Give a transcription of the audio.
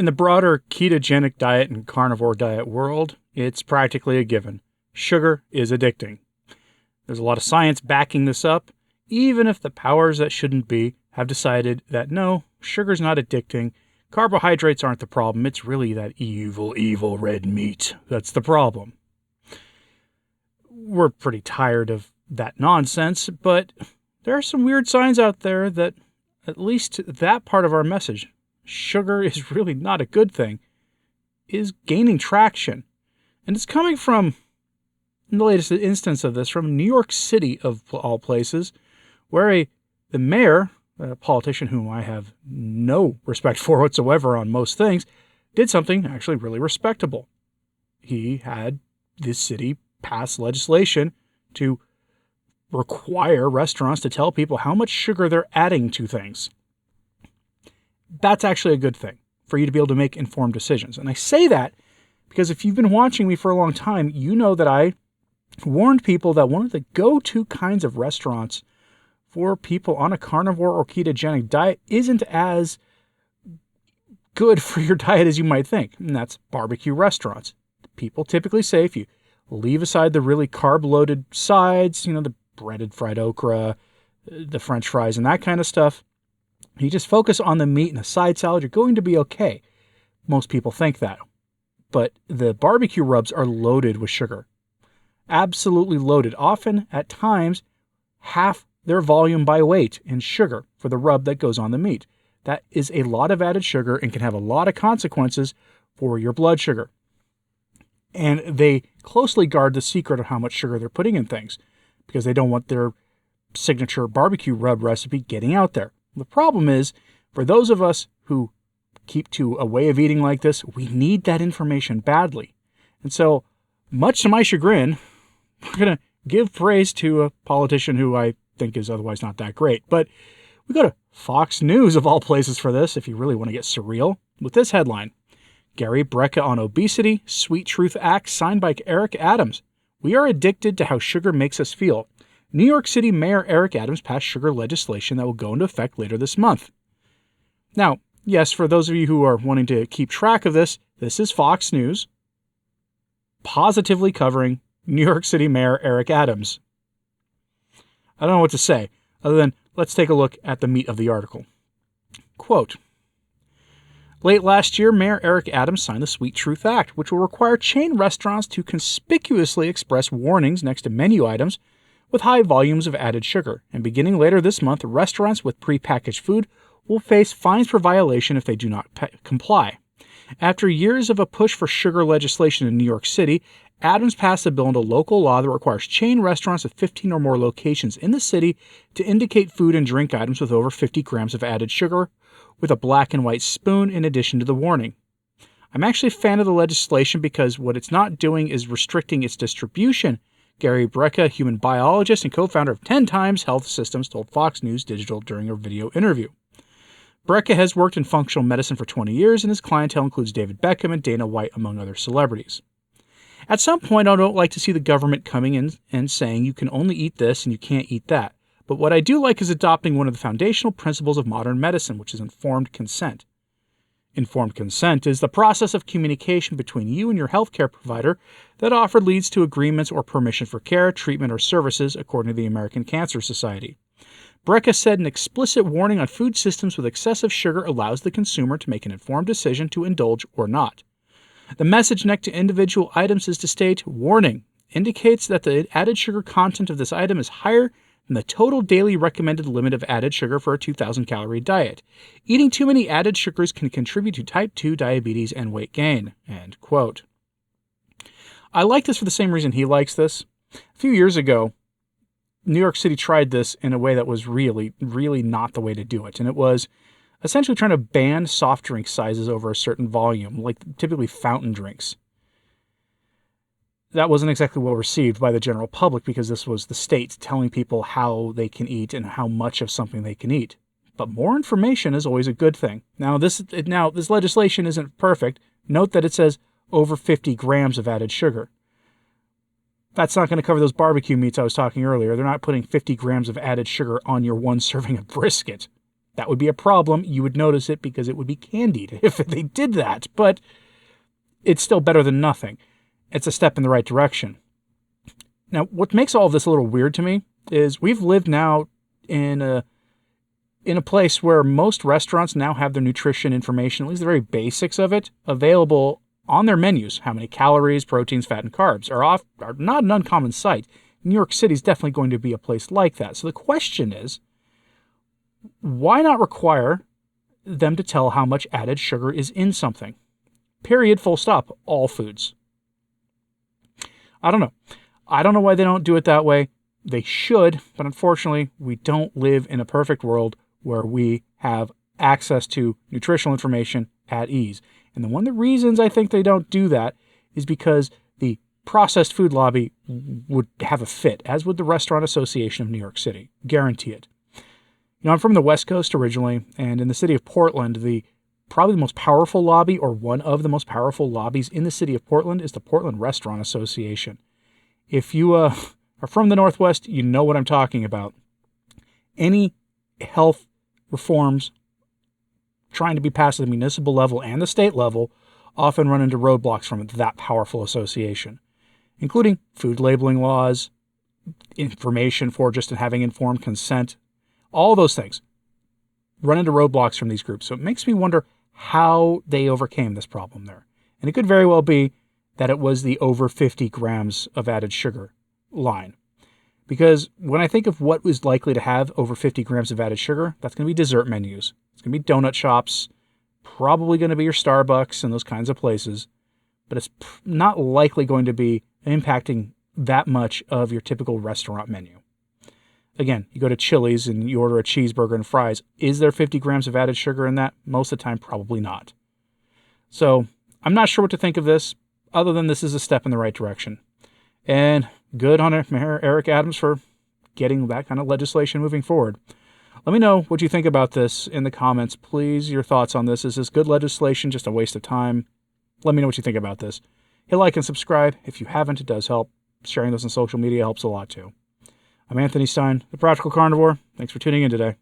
In the broader ketogenic diet and carnivore diet world, it's practically a given. Sugar is addicting. There's a lot of science backing this up, even if the powers that shouldn't be have decided that no, sugar's not addicting. Carbohydrates aren't the problem. It's really that evil, evil red meat that's the problem. We're pretty tired of that nonsense, but there are some weird signs out there that at least that part of our message, sugar is really not a good thing, is gaining traction. And it's coming from, in the latest instance of this, from New York City, of all places, where the mayor, a politician whom I have no respect for whatsoever on most things, did something actually really respectable. He had this city pass legislation to require restaurants to tell people how much sugar they're adding to things. That's actually a good thing for you to be able to make informed decisions. And I say that because if you've been watching me for a long time, you know that I warned people that one of the go-to kinds of restaurants for people on a carnivore or ketogenic diet isn't as good for your diet as you might think, and that's barbecue restaurants. People typically say if you leave aside the really carb-loaded sides, the breaded fried okra, the French fries, and that kind of stuff, you just focus on the meat and a side salad, you're going to be okay. Most people think that. But the barbecue rubs are loaded with sugar. Absolutely loaded. Often, at times, half their volume by weight in sugar for the rub that goes on the meat. That is a lot of added sugar and can have a lot of consequences for your blood sugar. And they closely guard the secret of how much sugar they're putting in things because they don't want their signature barbecue rub recipe getting out there. The problem is, for those of us who keep to a way of eating like this, we need that information badly. And so, much to my chagrin, we're going to give praise to a politician who I think is otherwise not that great. But we go to Fox News, of all places, for this, if you really want to get surreal, with this headline: Gary Brecka on obesity, Sweet Truth Act signed by Eric Adams. We are addicted to how sugar makes us feel. New York City Mayor Eric Adams passed sugar legislation that will go into effect later this month. Now, yes, for those of you who are wanting to keep track of this is Fox News positively covering New York City Mayor Eric Adams. I don't know what to say, other than let's take a look at the meat of the article. Quote, late last year, Mayor Eric Adams signed the Sweet Truth Act, which will require chain restaurants to conspicuously express warnings next to menu items with high volumes of added sugar. And beginning later this month, restaurants with prepackaged food will face fines for violation if they do not comply. After years of a push for sugar legislation in New York City, Adams passed a bill into local law that requires chain restaurants with 15 or more locations in the city to indicate food and drink items with over 50 grams of added sugar with a black and white spoon in addition to the warning. I'm actually a fan of the legislation because what it's not doing is restricting its distribution. Gary Brecka, human biologist and co-founder of 10 Times Health Systems, told Fox News Digital during a video interview. Brecka has worked in functional medicine for 20 years, and his clientele includes David Beckham and Dana White, among other celebrities. At some point, I don't like to see the government coming in and saying you can only eat this and you can't eat that. But what I do like is adopting one of the foundational principles of modern medicine, which is informed consent. Informed consent is the process of communication between you and your healthcare provider that often leads to agreements or permission for care, treatment, or services, according to the American Cancer Society. Brecka said an explicit warning on food systems with excessive sugar allows the consumer to make an informed decision to indulge or not. The message next to individual items is to state, warning, indicates that the added sugar content of this item is higher than the total daily recommended limit of added sugar for a 2,000-calorie diet. Eating too many added sugars can contribute to type 2 diabetes and weight gain. End quote. I like this for the same reason he likes this. A few years ago, New York City tried this in a way that was really, really not the way to do it. And it was essentially trying to ban soft drink sizes over a certain volume, like typically fountain drinks. That wasn't exactly well received by the general public because this was the state telling people how they can eat and how much of something they can eat. But more information is always a good thing. Now, this legislation isn't perfect. Note that it says over 50 grams of added sugar. That's not going to cover those barbecue meats I was talking earlier. They're not putting 50 grams of added sugar on your one serving of brisket. That would be a problem. You would notice it because it would be candied if they did that. But it's still better than nothing. It's a step in the right direction. Now, what makes all of this a little weird to me is we've lived now in a place where most restaurants now have their nutrition information, at least the very basics of it, available on their menus. How many calories, proteins, fat, and carbs are not an uncommon sight. New York City is definitely going to be a place like that. So the question is, why not require them to tell how much added sugar is in something? Period, full stop, all foods. I don't know. I don't know why they don't do it that way. They should, but unfortunately, we don't live in a perfect world where we have access to nutritional information at ease. And one of the reasons I think they don't do that is because the processed food lobby would have a fit, as would the Restaurant Association of New York City. Guarantee it. I'm from the West Coast originally, and in the city of Portland, probably the most powerful lobby, or one of the most powerful lobbies in the city of Portland, is the Portland Restaurant Association. If you are from the Northwest, you know what I'm talking about. Any health reforms trying to be passed at the municipal level and the state level often run into roadblocks from that powerful association, including food labeling laws, information for just having informed consent. All those things run into roadblocks from these groups. So it makes me wonder how they overcame this problem there. And it could very well be that it was the over 50 grams of added sugar line. Because when I think of what was likely to have over 50 grams of added sugar, that's going to be dessert menus. It's going to be donut shops, probably going to be your Starbucks and those kinds of places. But it's not likely going to be impacting that much of your typical restaurant menu. Again, you go to Chili's and you order a cheeseburger and fries. Is there 50 grams of added sugar in that? Most of the time, probably not. So I'm not sure what to think of this, other than this is a step in the right direction. And good on Mayor Eric Adams for getting that kind of legislation moving forward. Let me know what you think about this in the comments. Please, your thoughts on this. Is this good legislation, just a waste of time? Let me know what you think about this. Hit like and subscribe. If you haven't, it does help. Sharing this on social media helps a lot too. I'm Anthony Stine, the Practical Carnivore. Thanks for tuning in today.